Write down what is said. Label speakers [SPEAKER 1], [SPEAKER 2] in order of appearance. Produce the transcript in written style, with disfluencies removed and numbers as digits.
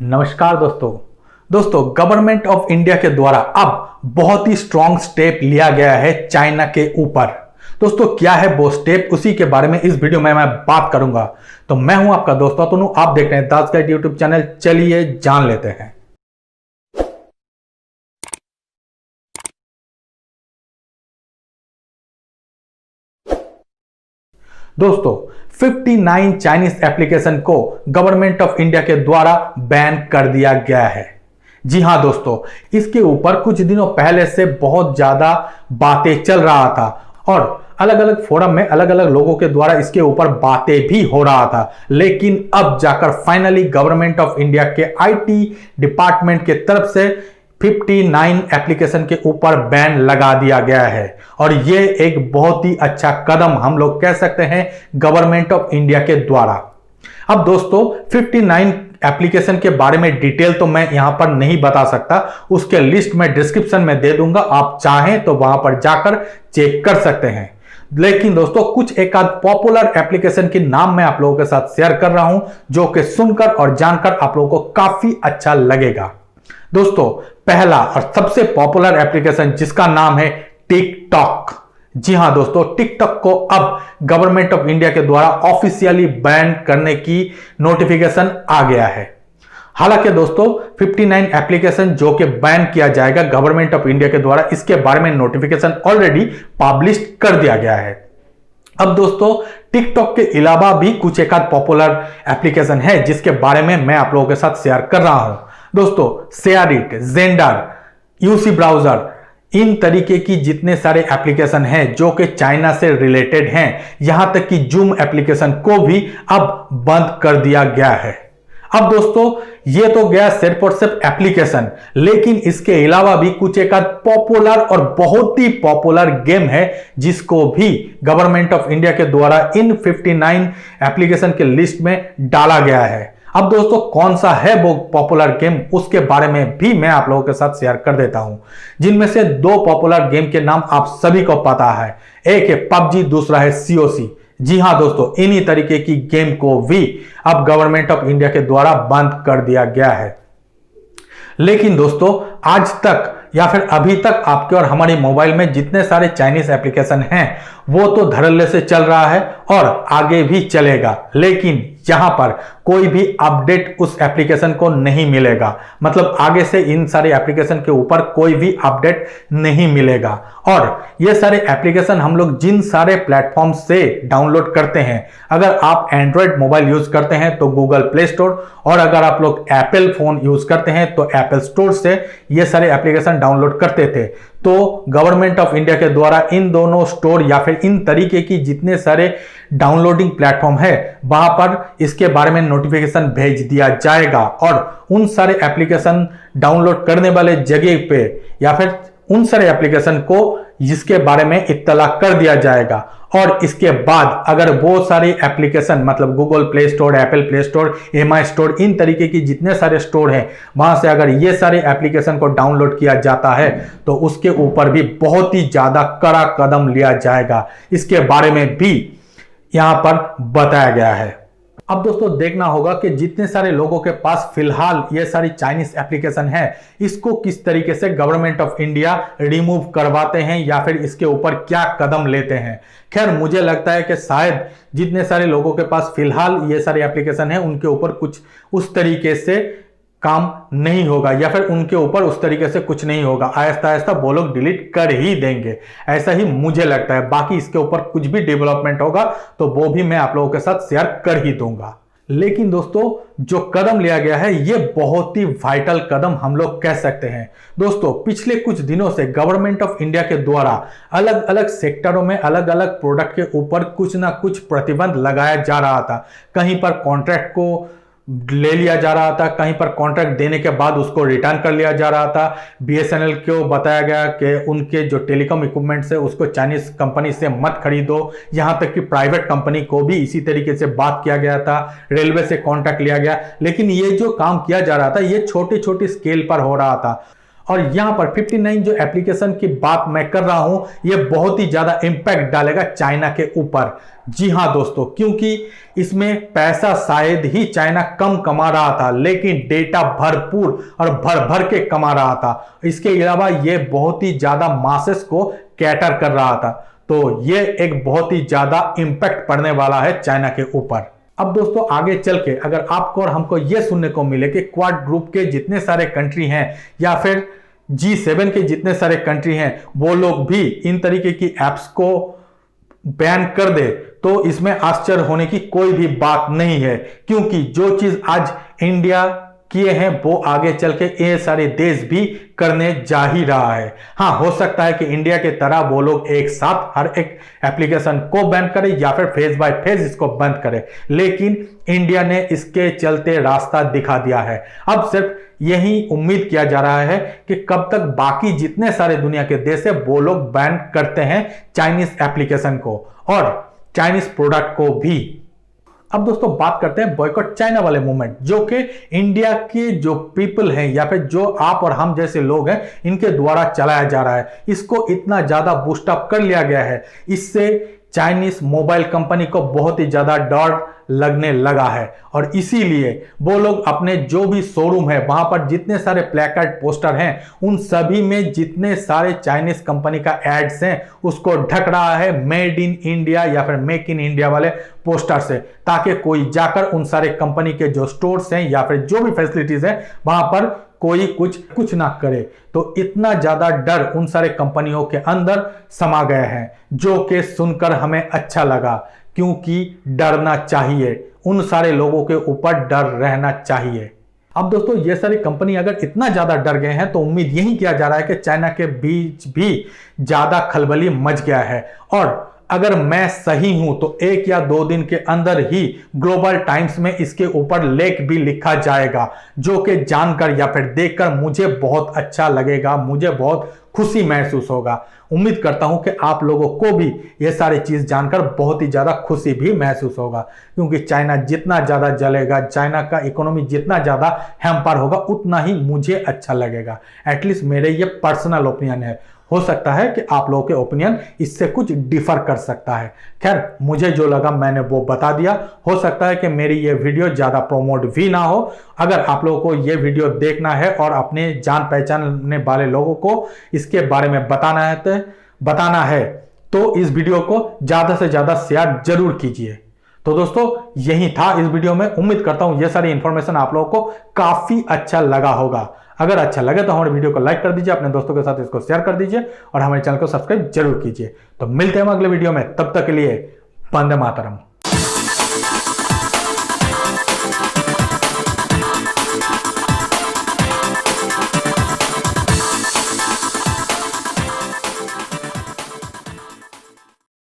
[SPEAKER 1] नमस्कार दोस्तों government of India के द्वारा अब बहुत ही स्ट्रॉन्ग स्टेप लिया गया है चाइना के ऊपर। दोस्तों क्या है वो स्टेप, उसी के बारे में इस वीडियो में मैं बात करूंगा। तो मैं हूं आपका दोस्त अतनु, आप देख रहे हैं दास गाइड यूट्यूब चैनल। चलिए जान लेते हैं। दोस्तों 59 चाइनीज एप्लीकेशन को गवर्नमेंट ऑफ इंडिया के द्वारा बैन कर दिया गया है। जी हां दोस्तों, इसके ऊपर कुछ दिनों पहले से बहुत ज्यादा बातें चल रहा था और अलग अलग फोरम में अलग अलग लोगों के द्वारा इसके ऊपर बातें भी हो रहा था। लेकिन अब जाकर फाइनली गवर्नमेंट ऑफ इंडिया के आईटी डिपार्टमेंट के तरफ से 59 एप्लीकेशन के ऊपर बैन लगा दिया गया है और यह एक बहुत ही अच्छा कदम हम लोग कह सकते हैं गवर्नमेंट ऑफ इंडिया के द्वारा। अब दोस्तों 59 एप्लीकेशन के बारे में डिटेल तो मैं यहां पर नहीं बता सकता, उसके लिस्ट मैं डिस्क्रिप्शन में दे दूंगा, आप चाहें तो वहां पर जाकर चेक कर सकते हैं। लेकिन दोस्तों कुछ एक आध पॉपुलर एप्लीकेशन के नाम मैं आप लोगों के साथ शेयर कर रहा हूं जो कि सुनकर और जानकर आप लोगों को काफी अच्छा लगेगा। दोस्तों पहला और सबसे पॉपुलर एप्लीकेशन जिसका नाम है टिकटॉक। जी हां दोस्तों, टिकटॉक को अब गवर्नमेंट ऑफ इंडिया के द्वारा ऑफिशियली बैन करने की नोटिफिकेशन आ गया है। हालांकि दोस्तों 59 एप्लीकेशन जो कि बैन किया जाएगा गवर्नमेंट ऑफ इंडिया के द्वारा, इसके बारे में नोटिफिकेशन ऑलरेडी पब्लिश कर दिया गया है। अब दोस्तों टिकटॉक के अलावा भी कुछ एक आध पॉपुलर एप्लीकेशन है जिसके बारे में मैं आप लोगों के साथ शेयर कर रहा हूं। दोस्तों शेयरिट, जेंडर, यूसी ब्राउजर, इन तरीके की जितने सारे एप्लीकेशन हैं जो कि चाइना से रिलेटेड हैं, यहां तक कि जूम एप्लीकेशन को भी अब बंद कर दिया गया है। अब दोस्तों ये तो गया सिर्फ और सिर्फ एप्लीकेशन, लेकिन इसके अलावा भी कुछ एक आध पॉपुलर और बहुत ही पॉपुलर गेम है जिसको भी गवर्नमेंट ऑफ इंडिया के द्वारा इन 59 एप्लीकेशन के लिस्ट में डाला गया है। अब दोस्तों कौन सा है वो पॉपुलर गेम, उसके बारे में भी मैं आप लोगों के साथ शेयर कर देता हूं, जिनमें से दो पॉपुलर गेम के नाम आप सभी को पता है। एक है पबजी, दूसरा है सीओसी। जी हां दोस्तों, इन्हीं तरीके की गेम को भी अब गवर्नमेंट ऑफ इंडिया के द्वारा बंद कर दिया गया है। लेकिन दोस्तों आज तक या फिर अभी तक आपके और हमारे मोबाइल में जितने सारे चाइनीज एप्लीकेशन हैं वो तो धड़ल्ले से चल रहा है और आगे भी चलेगा, लेकिन यहां पर कोई भी अपडेट उस एप्लीकेशन को नहीं मिलेगा। मतलब आगे से इन सारे एप्लीकेशन के ऊपर कोई भी अपडेट नहीं मिलेगा। और ये सारे एप्लीकेशन हम लोग जिन सारे प्लेटफॉर्म से डाउनलोड करते हैं, अगर आप एंड्रॉयड मोबाइल यूज करते हैं तो गूगल प्ले स्टोर, और अगर आप लोग एप्पल फोन यूज करते हैं तो एप्पल स्टोर से ये सारे एप्लीकेशन डाउनलोड करते थे। तो गवर्नमेंट ऑफ इंडिया के द्वारा इन दोनों स्टोर या फिर इन तरीके की जितने सारे डाउनलोडिंग प्लेटफॉर्म है वहां पर इसके बारे में नोटिफिकेशन भेज दिया जाएगा और उन सारे एप्लीकेशन डाउनलोड करने वाले जगह पे या फिर उन सारे एप्लीकेशन को जिसके बारे में इत्तला कर दिया जाएगा। और इसके बाद अगर वो सारे एप्लीकेशन मतलब Google play store, Apple play store, MI store, इन तरीके की जितने सारे स्टोर हैं वहां से अगर ये सारे एप्लीकेशन को डाउनलोड किया जाता है तो उसके ऊपर भी बहुत ही ज्यादा कड़ा कदम लिया जाएगा। इसके बारे में भी यहां पर बताया गया है। अब दोस्तों देखना होगा कि जितने सारे लोगों के पास फिलहाल ये सारी चाइनीज एप्लीकेशन है, इसको किस तरीके से गवर्नमेंट ऑफ इंडिया रिमूव करवाते हैं या फिर इसके ऊपर क्या कदम लेते हैं। खैर मुझे लगता है कि शायद जितने सारे लोगों के पास फिलहाल ये सारे एप्लीकेशन है उनके ऊपर कुछ उस तरीके से काम नहीं होगा या फिर उनके ऊपर उस तरीके से कुछ नहीं होगा, आहिस्ता आहिस्ता वो लोग डिलीट कर ही देंगे, ऐसा ही मुझे लगता है। बाकी इसके ऊपर कुछ भी डेवलपमेंट होगा तो वो भी मैं आप लोगों के साथ शेयर कर ही दूंगा। लेकिन दोस्तों जो कदम लिया गया है ये बहुत ही वाइटल कदम हम लोग कह सकते हैं। दोस्तों पिछले कुछ दिनों से गवर्नमेंट ऑफ इंडिया के द्वारा अलग अलग सेक्टरों में अलग अलग प्रोडक्ट के ऊपर कुछ ना कुछ प्रतिबंध लगाया जा रहा था। कहीं पर कॉन्ट्रैक्ट को ले लिया जा रहा था, कहीं पर कॉन्ट्रैक्ट देने के बाद उसको रिटर्न कर लिया जा रहा था। बीएसएनएल को बताया गया कि उनके जो टेलीकॉम इक्विपमेंट्स है उसको चाइनीज कंपनी से मत खरीदो, यहां तक कि प्राइवेट कंपनी को भी इसी तरीके से बात किया गया था। रेलवे से कॉन्ट्रैक्ट लिया गया, लेकिन ये जो काम किया जा रहा था ये छोटी छोटी स्केल पर हो रहा था और यहां पर 59 जो एप्लीकेशन की बात मैं कर रहा हूं, यह बहुत ही ज्यादा इंपैक्ट डालेगा चाइना के ऊपर। जी हां दोस्तों, क्योंकि इसमें पैसा शायद ही चाइना कम कमा रहा था, लेकिन डेटा भरपूर और भर भर के कमा रहा था। इसके अलावा यह बहुत ही ज्यादा मासेस को कैटर कर रहा था। तो यह एक बहुत ही ज्यादा इंपैक्ट पड़ने वाला है चाइना के ऊपर। अब दोस्तों आगे चल के अगर आपको और हमको यह सुनने को मिले कि क्वाड ग्रुप के जितने सारे कंट्री हैं या फिर G7 के जितने सारे कंट्री हैं वो लोग भी इन तरीके की एप्स को बैन कर दे, तो इसमें आश्चर्य होने की कोई भी बात नहीं है, क्योंकि जो चीज आज इंडिया किए हैं वो आगे चल के ये सारे देश भी करने जा ही रहा है। हाँ, हो सकता है कि इंडिया के तरह वो लोग एक साथ हर एक एप्लीकेशन को बैन करे या फिर फेज बाय फेज इसको बंद करे, लेकिन इंडिया ने इसके चलते रास्ता दिखा दिया है। अब सिर्फ यही उम्मीद किया जा रहा है कि कब तक बाकी जितने सारे दुनिया के देश है वो लोग बैन करते हैं चाइनीज एप्लीकेशन को और चाइनीज प्रोडक्ट को भी। अब दोस्तों बात करते हैं बॉयकॉट चाइना वाले मूवमेंट, जो कि इंडिया के जो पीपल हैं या फिर जो आप और हम जैसे लोग हैं इनके द्वारा चलाया जा रहा है। इसको इतना ज्यादा बूस्ट अप कर लिया गया है, इससे चाइनीज मोबाइल कंपनी को बहुत ही ज्यादा डर लगने लगा है और इसीलिए वो लोग अपने जो भी शोरूम है वहां पर जितने सारे प्लेकार्ड पोस्टर हैं उन सभी में जितने सारे चाइनीज कंपनी का एड्स हैं उसको ढक रहा है मेड इन इंडिया या फिर मेक इन इंडिया वाले पोस्टर से, ताकि कोई जाकर उन सारे कंपनी के जो स्टोर्स हैं या फिर जो भी फैसिलिटीज है वहां पर कोई कुछ ना करे। तो इतना ज्यादा डर उन सारे कंपनियों के अंदर समा गए हैं, जो कि सुनकर हमें अच्छा लगा, क्योंकि डरना चाहिए, उन सारे लोगों के ऊपर डर रहना चाहिए। अब दोस्तों ये सारी कंपनी अगर इतना ज्यादा डर गए हैं तो उम्मीद यही किया जा रहा है कि चाइना के बीच भी ज्यादा खलबली मच गया है और अगर मैं सही हूं तो 1 या 2 दिन के अंदर ही ग्लोबल टाइम्स में इसके ऊपर लेख भी लिखा जाएगा, जो कि जानकर या फिर देखकर मुझे बहुत अच्छा लगेगा, मुझे बहुत खुशी महसूस होगा। उम्मीद करता हूं कि आप लोगों को भी ये सारी चीज जानकर बहुत ही ज्यादा खुशी भी महसूस होगा, क्योंकि चाइना जितना ज्यादा जलेगा, चाइना का इकोनॉमी जितना ज्यादा हैम्पर होगा, उतना ही मुझे अच्छा लगेगा। एटलीस्ट मेरे ये पर्सनल ओपिनियन है, हो सकता है कि आप लोगों के ओपिनियन इससे कुछ डिफर कर सकता है। खैर, मुझे जो लगा मैंने वो बता दिया। हो सकता है कि मेरी ये वीडियो ज्यादा प्रोमोट भी ना हो। अगर आप लोगों को ये वीडियो देखना है और अपने जान पहचानने वाले लोगों को इसके बारे में बताना है तो इस वीडियो को ज्यादा से ज्यादा शेयर जरूर कीजिए। तो दोस्तों यही था इस वीडियो में। उम्मीद करता हूं ये सारी इंफॉर्मेशन आप लोगों को काफी अच्छा लगा होगा। अगर अच्छा लगे तो हमारे वीडियो को लाइक कर दीजिए, अपने दोस्तों के साथ इसको शेयर कर दीजिए और हमारे चैनल को सब्सक्राइब जरूर कीजिए। तो मिलते हैं अगले वीडियो में, तब तक के लिए वंदे मातरम।